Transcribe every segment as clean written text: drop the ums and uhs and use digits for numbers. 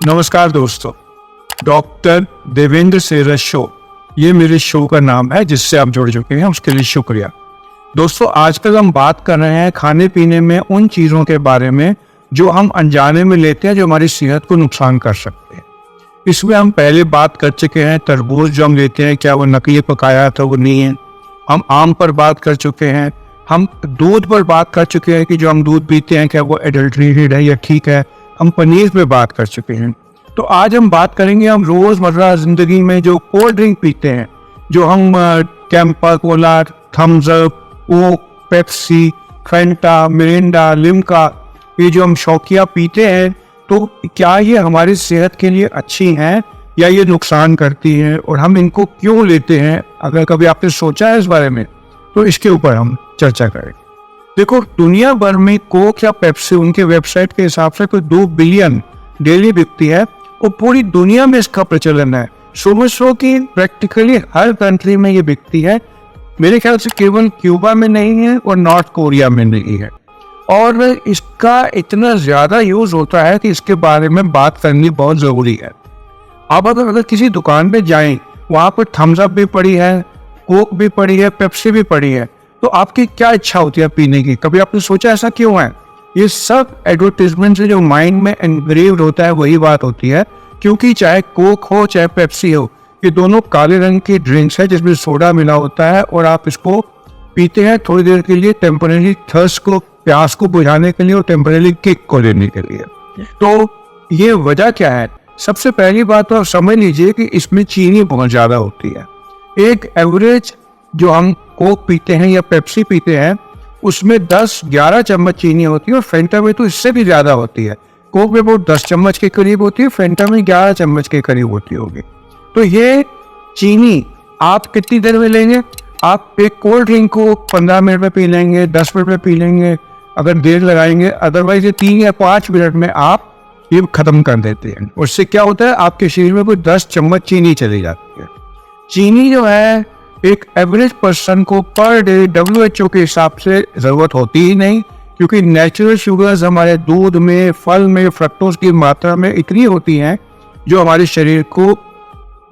नमस्कार दोस्तों, डॉक्टर देवेंद्र सेहरा शो, ये मेरे शो का नाम है जिससे आप जुड़ चुके हैं, उसके लिए शुक्रिया। दोस्तों, आजकल हम बात कर रहे हैं खाने पीने में उन चीज़ों के बारे में जो हम अनजाने में लेते हैं, जो हमारी सेहत को नुकसान कर सकते हैं। इसमें हम पहले बात कर चुके हैं, तरबूज जो हम लेते हैं क्या वो नकली पकाया था, वो नहीं है। हम आम पर बात कर चुके हैं, हम दूध पर बात कर चुके हैं कि जो हम दूध पीते हैं क्या वो एडल्ट्रेटेड है या ठीक है। हम पनीर पे बात कर चुके हैं। तो आज हम बात करेंगे हम रोज़मर्रा ज़िंदगी में जो कोल्ड ड्रिंक पीते हैं, जो हम Campa cola, Thums Up, Coke, Pepsi, Fanta, Mirinda, Limca, ये जो हम शौकिया पीते हैं, तो क्या ये हमारी सेहत के लिए अच्छी हैं या ये नुकसान करती हैं, और हम इनको क्यों लेते हैं? अगर कभी आपने सोचा है इस बारे में तो इसके ऊपर हम चर्चा करेंगे। देखो, दुनिया भर में कोक या पेप्सी उनके वेबसाइट के हिसाब से कोई 2 बिलियन डेली बिकती है और पूरी दुनिया में इसका प्रचलन है। समझो कि प्रैक्टिकली हर कंट्री में ये बिकती है। मेरे ख्याल से केवल क्यूबा में नहीं है और नॉर्थ कोरिया में नहीं है, और इसका इतना ज़्यादा यूज़ होता है कि इसके बारे में बात करनी बहुत ज़रूरी है। आप अगर किसी दुकान पे जाएं, वहाँ पर थम्स अप भी पड़ी है, कोक भी पड़ी है, पेप्सी भी पड़ी है, तो आपकी क्या इच्छा होती है पीने की? कभी आपने सोचा ऐसा क्यों है? ये सब एडवर्टीजमेंट से जो माइंड में एनग्रेव्ड होता है वही बात होती है, क्योंकि चाहे कोक हो चाहे पेप्सी हो, ये दोनों काले रंग की ड्रिंक्स है जिसमें सोडा मिला होता है, और आप इसको पीते हैं थोड़ी देर के लिए, टेम्परेरी थर्स्ट को, प्यास को बुझाने के लिए और टेम्परेरी किक को लेने के लिए। तो ये वजह क्या है? सबसे पहली बात तो आप समझ लीजिए कि इसमें चीनी बहुत ज़्यादा होती है। एक एवरेज जो हम कोक पीते हैं या पेप्सी पीते हैं उसमें 10-11 चम्मच चीनी होती है, और फेंटा में तो इससे भी ज़्यादा होती है। कोक में वो 10 चम्मच के करीब होती है, फेंटा में 11 चम्मच के करीब होती होगी। तो ये चीनी आप कितनी देर में लेंगे? आप एक कोल्ड ड्रिंक को 15 मिनट में पी लेंगे, 10 मिनट में पी लेंगे अगर देर लगाएंगे, अदरवाइज ये 3 या 5 मिनट में आप ये ख़त्म कर देते हैं। उससे क्या होता है, आपके शरीर में कोई 10 चम्मच चीनी चली जाती है। चीनी जो है एक एवरेज पर्सन को पर डे WHO के हिसाब से ज़रूरत होती ही नहीं, क्योंकि नेचुरल शुगर्स हमारे दूध में, फल में, फ्रक्टोज की मात्रा में इतनी होती हैं जो हमारे शरीर को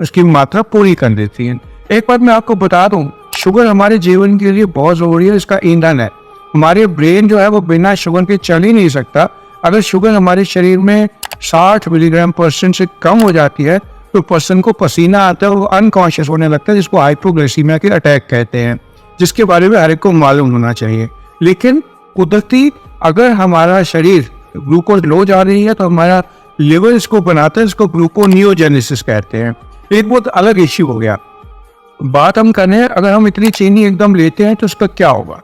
उसकी मात्रा पूरी कर देती हैं। एक बात मैं आपको बता दूं, शुगर हमारे जीवन के लिए बहुत ज़रूरी है, इसका ईंधन है। हमारे ब्रेन जो है वो बिना शुगर के चल ही नहीं सकता। अगर शुगर हमारे शरीर में 60 मिलीग्राम% से कम हो जाती है तो पर्सन को पसीना आता है, वो अनकॉन्शियस होने लगता है, जिसको हाइपोग्लाइसीमिया के अटैक कहते हैं, जिसके बारे में हर एक को मालूम होना चाहिए। लेकिन कुदरती अगर हमारा शरीर ग्लूकोज लो जा रही है तो हमारा लिवर इसको बनाता है, इसको ग्लूकोनियोजेनेसिस कहते हैं। एक बहुत अलग इश्यू हो गया। बात हम करें, अगर हम इतनी चीनी एकदम लेते हैं तो उसका क्या होगा?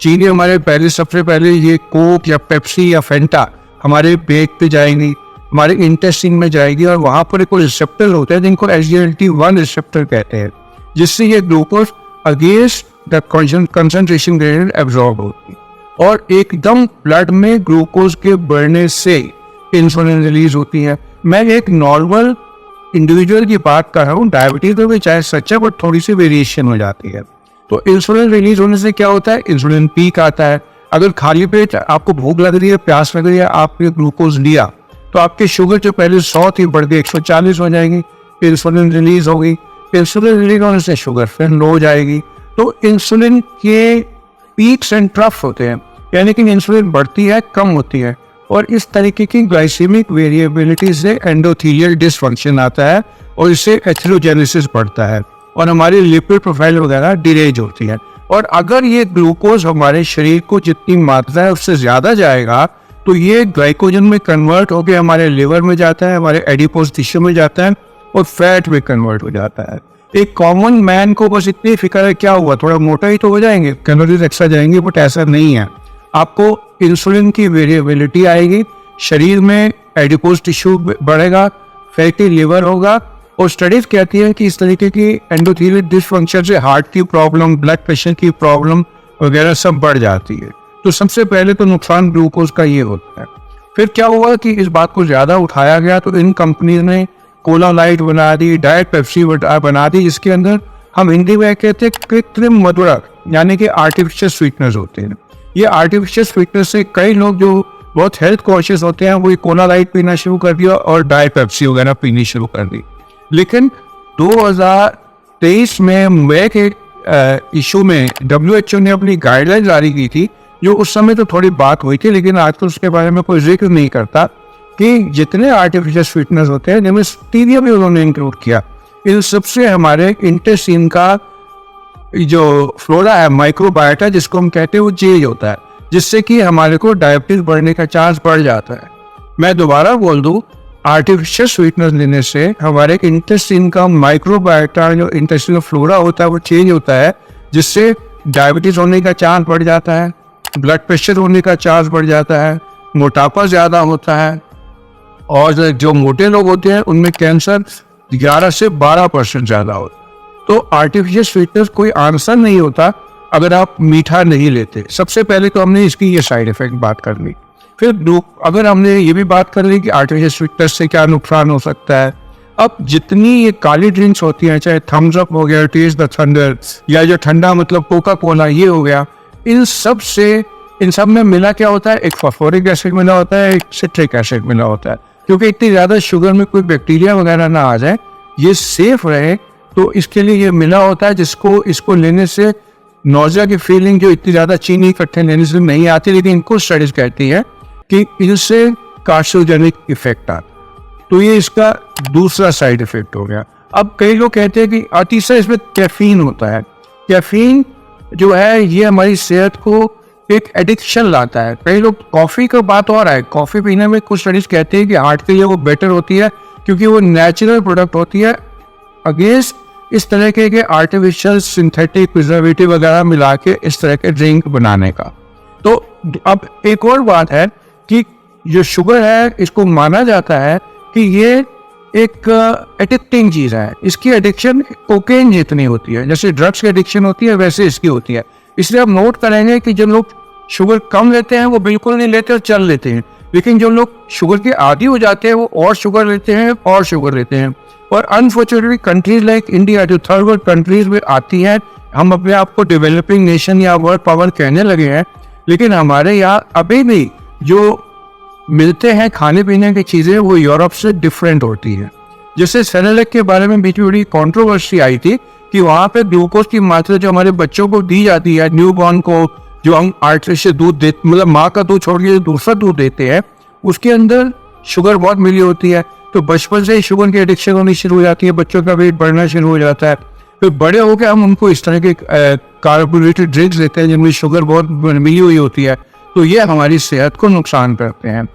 चीनी हमारे पहले, सबसे पहले ये कोक या पेप्सी या फेंटा हमारे पेट पे जाएंगी, हमारे इंटेस्टाइन में जाएगी, और वहाँ पर एक रिसेप्टर होते हैं जिनको SGLT1 रिसेप्टर कहते हैं, जिससे ये glucose against the concentration gradient absorb होती है, और एकदम ब्लड में ग्लूकोज के बढ़ने से इंसुलिन रिलीज होती है। मैं एक नॉर्मल इंडिविजुअल की बात कर रहा हूँ, डायबिटीज में भी चाहे सच है, बट थोड़ी सी वेरिएशन हो जाती है। तो इंसुलिन रिलीज होने से क्या होता है, इंसुलिन पीक आता है। अगर खाली पेट आपको भूख लग रही है, प्यास लग रही है, आपने ग्लूकोज लिया तो आपकी शुगर जो पहले 100 थी बढ़ के 140 हो जाएगी, फिर इंसुलिन रिलीज होगी, इंसुलिन रिलीज होने से शुगर फिर लो हो जाएगी। तो इंसुलिन के पीक्स एंड ट्रफ होते हैं, यानी कि इंसुलिन बढ़ती है, कम होती है, और इस तरीके की ग्लाइसेमिक वेरिएबिलिटी से एंडोथेलियल डिसफंक्शन आता है, और इससे एथेरोजेनेसिस बढ़ता है, और हमारी लिपिड प्रोफाइल वगैरह डिरेज होती है। और अगर ये ग्लूकोज हमारे शरीर को जितनी मात्रा है उससे ज़्यादा जाएगा तो ये ग्लाइकोजन में कन्वर्ट होकर हमारे लिवर में जाता है, हमारे एडिपोज टिश्यू में जाता है, और फैट में कन्वर्ट हो जाता है। एक कॉमन मैन को बस इतनी फिक्र है, क्या हुआ, थोड़ा मोटा ही तो हो जाएंगे, कैलोरीज एक्स्ट्रा जाएंगे, बट ऐसा नहीं है। आपको इंसुलिन की वेरिएबिलिटी आएगी, शरीर में एडिपोज टिश्यू बढ़ेगा, फैटी लिवर होगा, और स्टडीज कहती है कि इस तरीके की एंडोथेलियल डिसफंक्शन से हार्ट की प्रॉब्लम, ब्लड प्रेशर की प्रॉब्लम वगैरह सब बढ़ जाती है। तो सबसे पहले तो नुकसान ग्लूकोज का ये होता है। फिर क्या हुआ कि इस बात को ज़्यादा उठाया गया, तो इन कंपनीज ने कोला लाइट बना दी, डाइट पेप्सी बना दी, जिसके अंदर हम हिंदी में कहते हैं कृत्रिम मधुरक, यानी कि आर्टिफिशियल स्वीटनर्स होते हैं। ये आर्टिफिशियल स्वीटनर से कई लोग जो बहुत हेल्थ कॉन्शियस होते हैं, वो कोला लाइट पीना शुरू कर दिया और डाइट पेप्सी वगैरह पीनी शुरू कर दी। लेकिन 2023 में मैं के इशू में WHO ने अपनी गाइडलाइन जारी की थी, जो उस समय तो थोड़ी बात हुई थी, लेकिन आजकल उसके बारे में कोई जिक्र नहीं करता कि जितने आर्टिफिशियल स्वीटनर्स होते हैं जिनमें स्टीविया भी उन्होंने इंक्लूड किया, इन सबसे हमारे इंटेस्टाइन का जो फ्लोरा है, माइक्रोबायोटा जिसको हम कहते हैं, वो चेंज होता है, जिससे कि हमारे को डायबिटीज बढ़ने का चांस बढ़ जाता है। मैं दोबारा बोल दूं, आर्टिफिशियल स्वीटनर लेने से हमारे इंटेस्टाइन का माइक्रोबायोटा, जो इंटेस्टाइनल फ्लोरा होता है, वो चेंज होता है, जिससे डायबिटीज होने का चांस बढ़ जाता है, ब्लड प्रेशर होने का चांस बढ़ जाता है, मोटापा ज़्यादा होता है, और जो मोटे लोग होते हैं उनमें कैंसर 11 से 12% ज़्यादा होता है। तो आर्टिफिशियल स्वीटनर कोई आंसर नहीं होता अगर आप मीठा नहीं लेते। सबसे पहले तो हमने इसकी ये साइड इफेक्ट बात कर ली, फिर अगर हमने ये भी बात कर ली कि आर्टिफिशियल स्वीटनर से क्या नुकसान हो सकता है। अब जितनी ये काली ड्रिंक्स होती हैं, चाहे थम्स अप हो गया, टेस्ट द थंडर, या जो ठंडा मतलब कोका कोला ये हो गया, इन सब में मिला क्या होता है, एक फॉस्फोरिक एसिड मिला होता है, एक सिट्रिक एसिड मिला होता है। क्योंकि इतनी ज़्यादा शुगर में कोई बैक्टीरिया वगैरह ना आ जाए, ये सेफ रहे, तो इसके लिए ये मिला होता है, इसको लेने से नौजिया की फीलिंग जो इतनी ज़्यादा चीनी इकट्ठे लेने से नहीं आती, लेकिन कुछ स्टडीज कहती है कि इससे कार्सिनोजेनिक इफेक्ट आता। तो ये इसका दूसरा साइड इफेक्ट हो गया। अब कई लोग कहते हैं कि तीसरा इसमें कैफीन होता है। कैफीन जो है ये हमारी सेहत को एक एडिक्शन लाता है। कई लोग कॉफ़ी का बात हो रहा है, कॉफ़ी पीने में कुछ स्टडीज कहते हैं कि हार्ट के लिए वो बेटर होती है, क्योंकि वो नेचुरल प्रोडक्ट होती है, अगेंस्ट इस तरह के आर्टिफिशियल सिंथेटिक प्रिजर्वेटिव वगैरह मिला के इस तरह के ड्रिंक बनाने का। तो अब एक और बात है कि जो शुगर है, इसको माना जाता है कि ये एक एडिक्टिंग चीज़ है। इसकी एडिक्शन कोकेन जितनी होती है, जैसे ड्रग्स की एडिक्शन होती है, वैसे इसकी होती है। इसलिए आप नोट करेंगे कि जो लोग शुगर कम लेते हैं वो बिल्कुल नहीं लेते और चल लेते हैं, लेकिन जो लोग शुगर के आदी हो जाते हैं वो और शुगर लेते हैं और शुगर लेते हैं। और अनफॉर्चुनेटली कंट्रीज लाइक इंडिया, जो थर्ड वर्ल्ड कंट्रीज में आती हैं, हम अपने आप को डेवलपिंग नेशन या वर्ल्ड पावर कहने लगे हैं, लेकिन हमारे यहाँ अभी भी जो मिलते हैं खाने पीने की चीज़ें वो यूरोप से डिफरेंट होती हैं। जैसे सेरेलैक के बारे में बीच में बड़ी कॉन्ट्रोवर्सी आई थी कि वहाँ पे ग्लूकोज की मात्रा जो हमारे बच्चों को दी जाती है, न्यूबॉर्न को, जो हम आर्टिफिशियल दूध देते, मतलब माँ का दूध छोड़ के दूसरा दूध देते हैं, उसके अंदर शुगर बहुत मिली होती है। तो बचपन से ही शुगर की एडिक्शन होनी शुरू हो जाती है, बच्चों का वेट बढ़ना शुरू हो जाता है। फिर बड़े होकर हम उनको इस तरह के कार्बोरेटेड ड्रिंक्स देते हैं जिनमें शुगर बहुत मिली हुई होती है, तो ये हमारी सेहत को नुकसान करते हैं।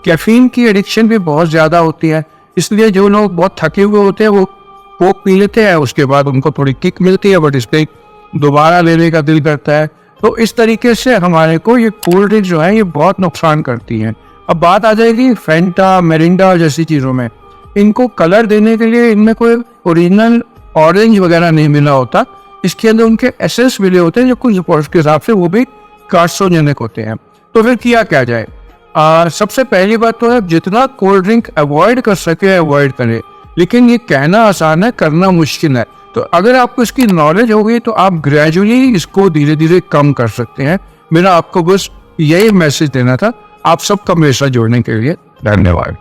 कैफीन की एडिक्शन भी बहुत ज़्यादा होती है, इसलिए जो लोग बहुत थके हुए होते हैं वो कोक पी लेते हैं, उसके बाद उनको थोड़ी किक मिलती है, बट इसके दोबारा लेने का दिल करता है। तो इस तरीके से हमारे को ये कोल्ड ड्रिंक जो है ये बहुत नुकसान करती हैं। अब बात आ जाएगी फैंटा, मिरिंडा जैसी चीज़ों में। इनको कलर देने के लिए इनमें कोई ओरिजिनल ऑरेंज वगैरह नहीं मिला होता, इसके अंदर उनके एसेंस मिले होते हैं जो कुछ रिपोर्ट्स के हिसाब से वो भी कार्सिनोजेनिक होते हैं। तो फिर किया क्या जाए? सबसे पहली बात तो है जितना कोल्ड ड्रिंक अवॉइड कर सके अवॉइड करें, लेकिन ये कहना आसान है, करना मुश्किल है। तो अगर आपको इसकी नॉलेज होगी तो आप ग्रेजुअली इसको धीरे धीरे कम कर सकते हैं। मेरा आपको बस यही मैसेज देना था। आप सबका मेरे साथ जुड़ने के लिए धन्यवाद।